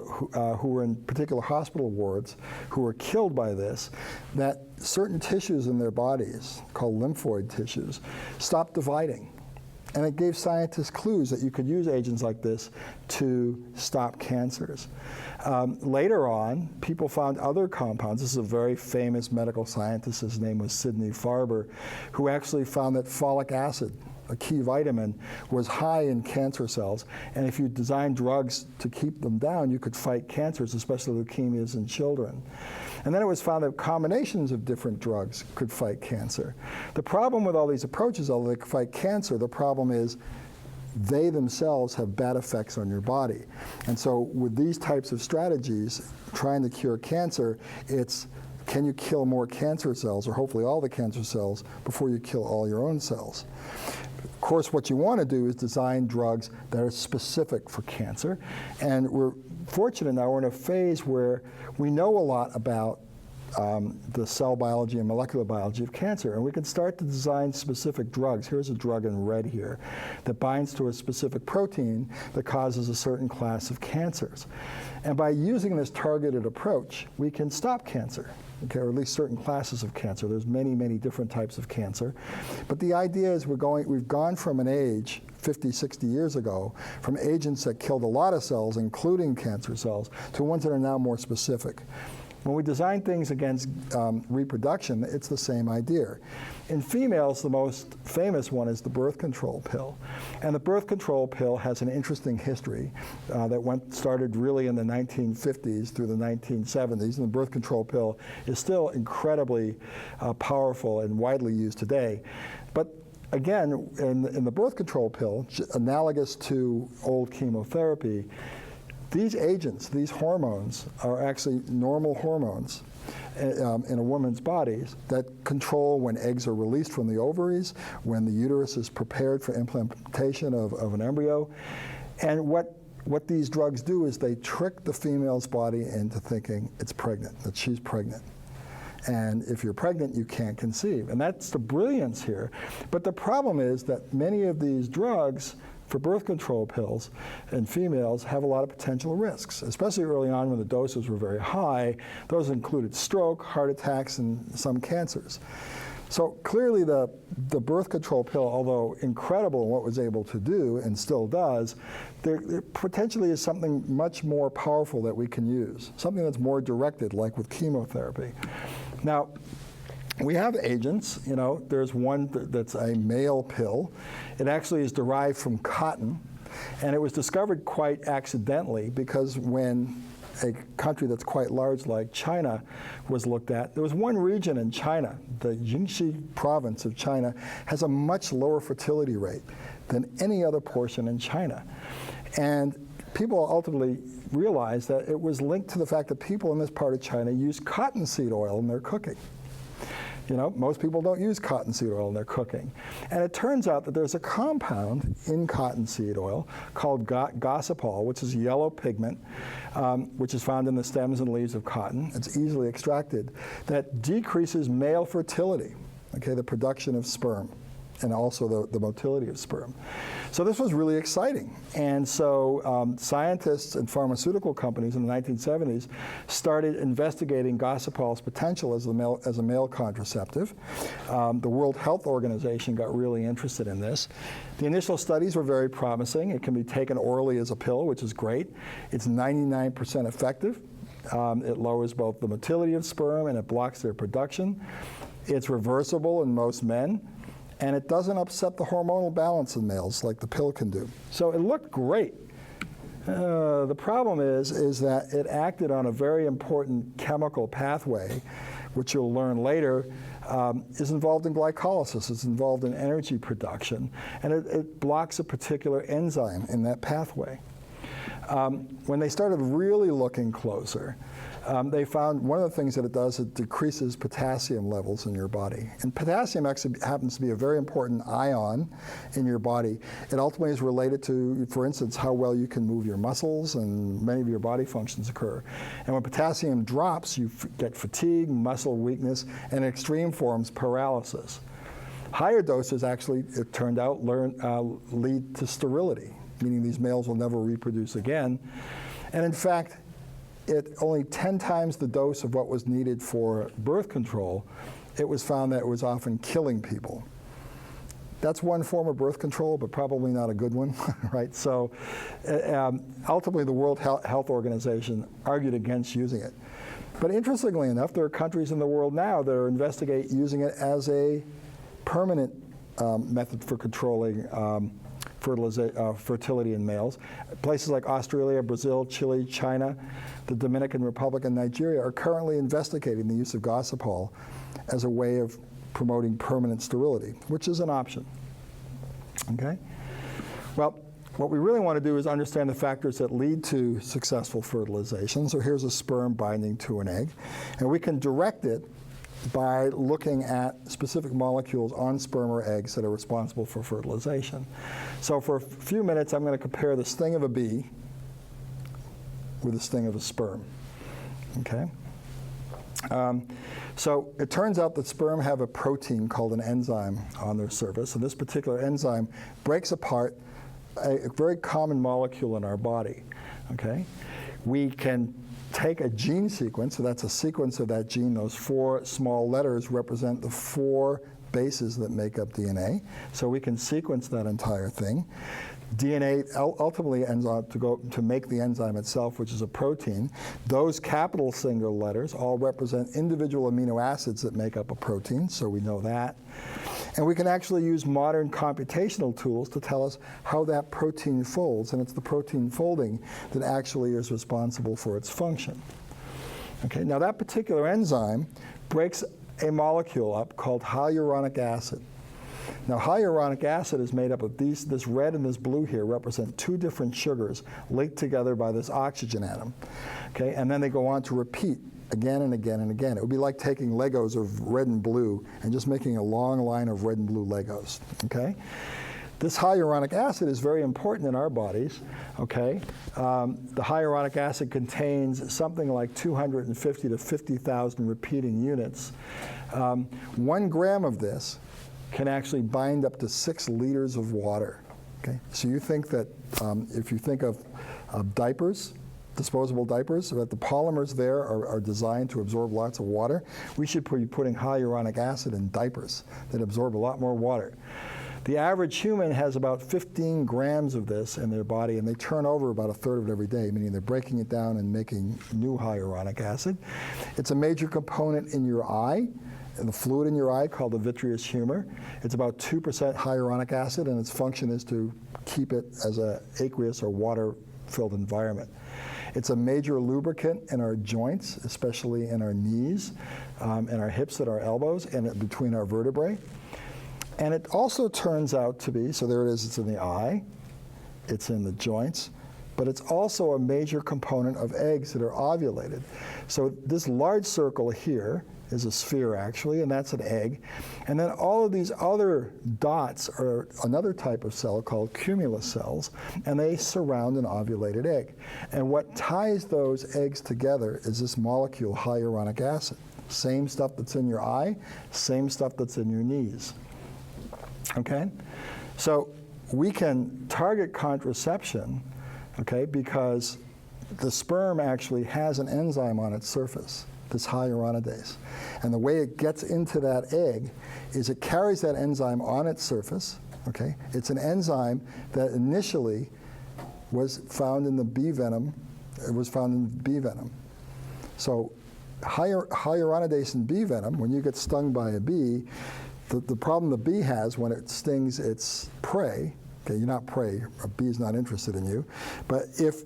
who were in particular hospital wards who were killed by this, that certain tissues in their bodies, called lymphoid tissues, stopped dividing. And it gave scientists clues that you could use agents like this to stop cancers. Later on, people found other compounds. This is a very famous medical scientist. His name was Sidney Farber, who actually found that folic acid, a key vitamin, was high in cancer cells. And if you designed drugs to keep them down, you could fight cancers, especially leukemias in children. And then it was found that combinations of different drugs could fight cancer. The problem with all these approaches, although they can fight cancer, the problem is they themselves have bad effects on your body. And so with these types of strategies, trying to cure cancer, it's can you kill more cancer cells, or hopefully all the cancer cells, before you kill all your own cells? Of course, what you want to do is design drugs that are specific for cancer. And we're fortunate now, we're in a phase where we know a lot about the cell biology and molecular biology of cancer. And we can start to design specific drugs. Here's a drug in red here that binds to a specific protein that causes a certain class of cancers. And by using this targeted approach, we can stop cancer. Okay, or at least certain classes of cancer. There's many, many different types of cancer. But the idea is we've gone from an age 50, 60 years ago, from agents that killed a lot of cells, including cancer cells, to ones that are now more specific. When we design things against reproduction, it's the same idea. In females, the most famous one is the birth control pill. And the birth control pill has an interesting history that started really in the 1950s through the 1970s. And the birth control pill is still incredibly powerful and widely used today. But again, in the birth control pill, analogous to old chemotherapy, these agents, these hormones, are actually normal hormones in a woman's body that control when eggs are released from the ovaries, when the uterus is prepared for implantation of an embryo. And what these drugs do is they trick the female's body into thinking it's pregnant, that she's pregnant. And if you're pregnant, you can't conceive. And that's the brilliance here. But the problem is that many of these drugs for birth control pills in females have a lot of potential risks, especially early on when the doses were very high. Those included stroke, heart attacks, and some cancers. So clearly the birth control pill, although incredible in what it was able to do and still does, there potentially is something much more powerful that we can use, something that's more directed, like with chemotherapy. Now, we have agents, there's one that's a male pill. It actually is derived from cotton, and it was discovered quite accidentally because when a country that's quite large like China was looked at, there was one region in China, the Jiangxi province of China, has a much lower fertility rate than any other portion in China. And people ultimately realized that it was linked to the fact that people in this part of China use cottonseed oil in their cooking. Most people don't use cottonseed oil in their cooking. And it turns out that there's a compound in cottonseed oil called gossypol, which is a yellow pigment, which is found in the stems and leaves of cotton. It's easily extracted, that decreases male fertility, the production of sperm, and also the motility of sperm. So this was really exciting. And so scientists and pharmaceutical companies in the 1970s started investigating gossypol's potential as a male contraceptive. The World Health Organization got really interested in this. The initial studies were very promising. It can be taken orally as a pill, which is great. It's 99% effective. It lowers both the motility of sperm and it blocks their production. It's reversible in most men. And it doesn't upset the hormonal balance in males like the pill can do. So it looked great. The problem is that it acted on a very important chemical pathway, which you'll learn later, is involved in glycolysis. It's involved in energy production. And it blocks a particular enzyme in that pathway. When they started really looking closer, they found one of the things that it does, it decreases potassium levels in your body. And potassium actually happens to be a very important ion in your body. It ultimately is related to, for instance, how well you can move your muscles, and many of your body functions occur. And when potassium drops, you get fatigue, muscle weakness, and in extreme forms, paralysis. Higher doses actually, it turned out, lead to sterility, meaning these males will never reproduce again. And in fact, only 10 times the dose of what was needed for birth control, it was found that it was often killing people. That's one form of birth control, but probably not a good one, right? So ultimately, the World Health Organization argued against using it. But interestingly enough, there are countries in the world now that are investigating using it as a permanent method for controlling fertility in males. Places like Australia, Brazil, Chile, China, the Dominican Republic, and Nigeria are currently investigating the use of gossypol as a way of promoting permanent sterility, which is an option. Okay? Well, what we really want to do is understand the factors that lead to successful fertilization. So here's a sperm binding to an egg, and we can direct it by looking at specific molecules on sperm or eggs that are responsible for fertilization. So for a few minutes, I'm going to compare the sting of a bee with the sting of a sperm. Okay? So it turns out that sperm have a protein called an enzyme on their surface, and this particular enzyme breaks apart a very common molecule in our body. Okay, we can take a gene sequence, so that's a sequence of that gene. Those 4 small letters represent the 4 bases that make up DNA. So we can sequence that entire thing. DNA ultimately ends up to make the enzyme itself, which is a protein. Those capital single letters all represent individual amino acids that make up a protein, so we know that. And we can actually use modern computational tools to tell us how that protein folds, and it's the protein folding that actually is responsible for its function. Okay, now that particular enzyme breaks a molecule up called hyaluronic acid. Now, hyaluronic acid is made up of this red and this blue here represent 2 different sugars linked together by this oxygen atom. Okay, and then they go on to repeat again and again and again. It would be like taking Legos of red and blue and just making a long line of red and blue Legos. Okay, this hyaluronic acid is very important in our bodies. Okay, the hyaluronic acid contains something like 250 to 50,000 repeating units. 1 gram of this can actually bind up to 6 liters of water. Okay, so you think that if you think of diapers, disposable diapers, that the polymers there are designed to absorb lots of water, we should be putting hyaluronic acid in diapers that absorb a lot more water. The average human has about 15 grams of this in their body, and they turn over about 1/3 of it every day, meaning they're breaking it down and making new hyaluronic acid. It's a major component in your eye, and the fluid in your eye called the vitreous humor. It's about 2% hyaluronic acid, and its function is to keep it as an aqueous or water-filled environment. It's a major lubricant in our joints, especially in our knees, and our hips and our elbows, and between our vertebrae. And it also turns out to be, so there it is, it's in the eye, it's in the joints, but it's also a major component of eggs that are ovulated. So this large circle here is a sphere actually, and that's an egg. And then all of these other dots are another type of cell called cumulus cells, and they surround an ovulated egg. And what ties those eggs together is this molecule, hyaluronic acid. Same stuff that's in your eye, same stuff that's in your knees. Okay? So we can target contraception, okay, because the sperm actually has an enzyme on its surface, this hyaluronidase. And the way it gets into that egg is it carries that enzyme on its surface, okay? It's an enzyme that initially was found in the bee venom. It was found in bee venom. So hyaluronidase in bee venom, when you get stung by a bee, the problem the bee has when it stings its prey, okay, you're not prey, a bee is not interested in you, but if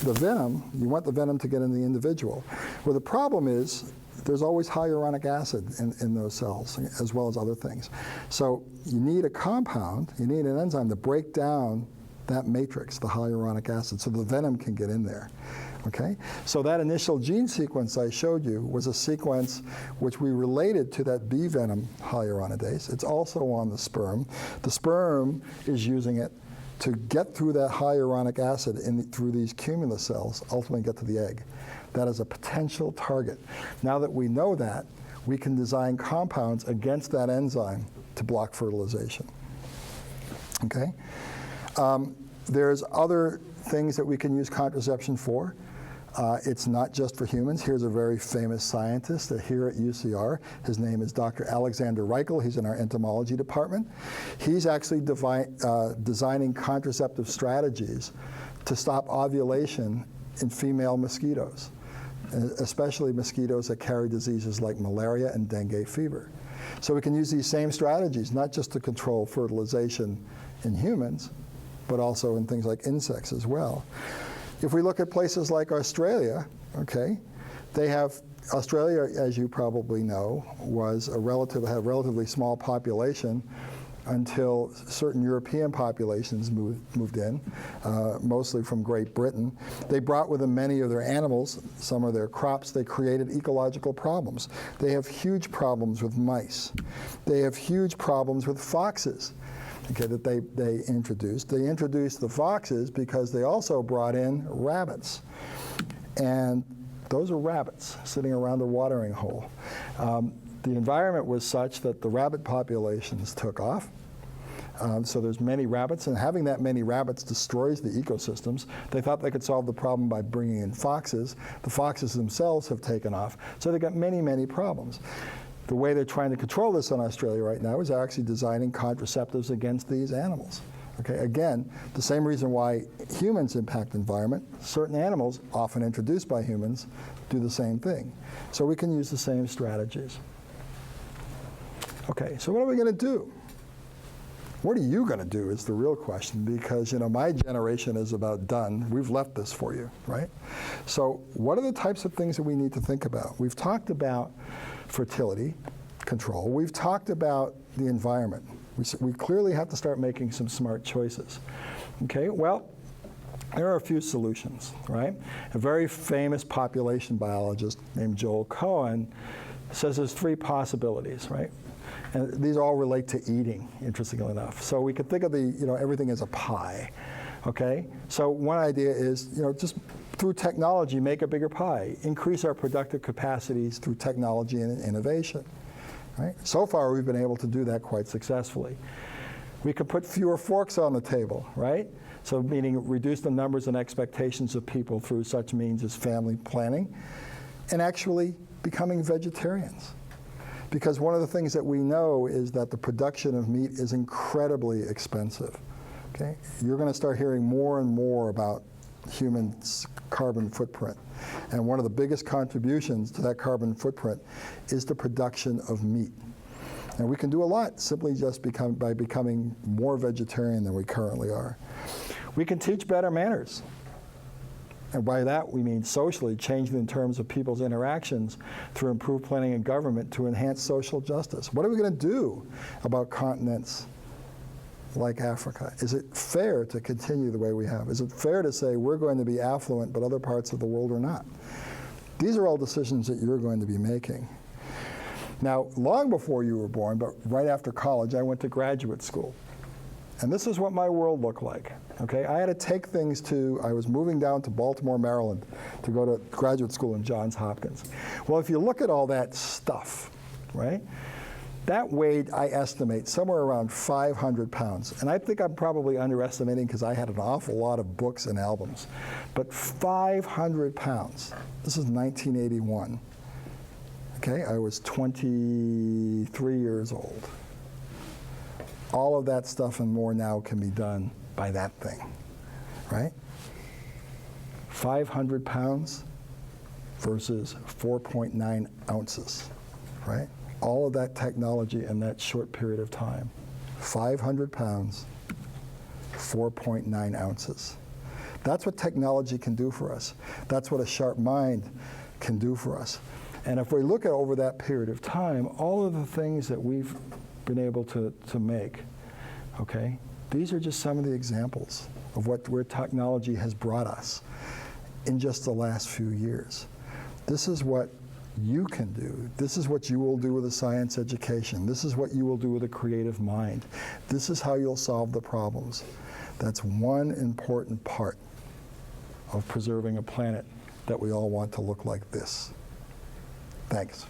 the venom, you want the venom to get in the individual. Well, the problem is there's always hyaluronic acid in those cells, as well as other things. So you need a compound, you need an enzyme to break down that matrix, the hyaluronic acid, so the venom can get in there. Okay? So that initial gene sequence I showed you was a sequence which we related to that bee venom hyaluronidase. It's also on the sperm. The sperm is using it to get through that hyaluronic acid through these cumulus cells, ultimately get to the egg. That is a potential target. Now that we know that, we can design compounds against that enzyme to block fertilization. Okay? There's other things that we can use contraception for. It's not just for humans. Here's a very famous scientist here at UCR. His name is Dr. Alexander Reichel. He's in our entomology department. He's actually designing contraceptive strategies to stop ovulation in female mosquitoes, especially mosquitoes that carry diseases like malaria and dengue fever. So we can use these same strategies, not just to control fertilization in humans, but also in things like insects as well. If we look at places like Australia, okay, Australia, as you probably know, had a relatively small population until certain European populations moved in, mostly from Great Britain. They brought with them many of their animals, some of their crops. They created ecological problems. They have huge problems with mice. They have huge problems with foxes. Okay, that they introduced. They introduced the foxes because they also brought in rabbits. And Those are rabbits sitting around a watering hole. The environment was such that the rabbit populations took off. So there's many rabbits, and having that many rabbits destroys the ecosystems. They thought they could solve the problem by bringing in foxes. The foxes themselves have taken off, so they've got many, many problems. The way they're trying to control this in Australia right now is actually designing contraceptives against these animals. Okay, again, the same reason why humans impact the environment, certain animals, often introduced by humans, do the same thing. So we can use the same strategies. Okay, so what are we going to do? What are you going to do is the real question, because my generation is about done. We've left this for you, right? So what are the types of things that we need to think about? We've talked about fertility control. We've talked about the environment. We clearly have to start making some smart choices. Okay, well, there are a few solutions, right? A very famous population biologist named Joel Cohen says there's 3 possibilities, right? And these all relate to eating, interestingly enough. So we could think of everything as a pie, okay? So one idea is, just through technology, make a bigger pie, increase our productive capacities through technology and innovation, right? So far, we've been able to do that quite successfully. We could put fewer forks on the table, right? So meaning reduce the numbers and expectations of people through such means as family planning, and actually becoming vegetarians. Because one of the things that we know is that the production of meat is incredibly expensive. Okay? You're going to start hearing more and more about humans' carbon footprint. And one of the biggest contributions to that carbon footprint is the production of meat. And we can do a lot simply just by becoming more vegetarian than we currently are. We can teach better manners. And by that, we mean socially, changing in terms of people's interactions through improved planning and government to enhance social justice. What are we going to do about continents like Africa? Is it fair to continue the way we have? Is it fair to say we're going to be affluent, but other parts of the world are not? These are all decisions that you're going to be making. Now, long before you were born, but right after college, I went to graduate school. And this is what my world looked like. Okay, I had to take things I was moving down to Baltimore, Maryland to go to graduate school in Johns Hopkins. Well, if you look at all that stuff, right, that weighed, I estimate, somewhere around 500 pounds. And I think I'm probably underestimating because I had an awful lot of books and albums. But 500 pounds. This is 1981. Okay, I was 23 years old. All of that stuff and more now can be done by that thing, right? 500 pounds versus 4.9 ounces, right? All of that technology in that short period of time. 500 pounds, 4.9 ounces. That's what technology can do for us. That's what a sharp mind can do for us. And if we look at over that period of time, all of the things that we've been able to make, okay? These are just some of the examples of where technology has brought us in just the last few years. This is what you can do. This is what you will do with a science education. This is what you will do with a creative mind. This is how you'll solve the problems. That's one important part of preserving a planet that we all want to look like this. Thanks.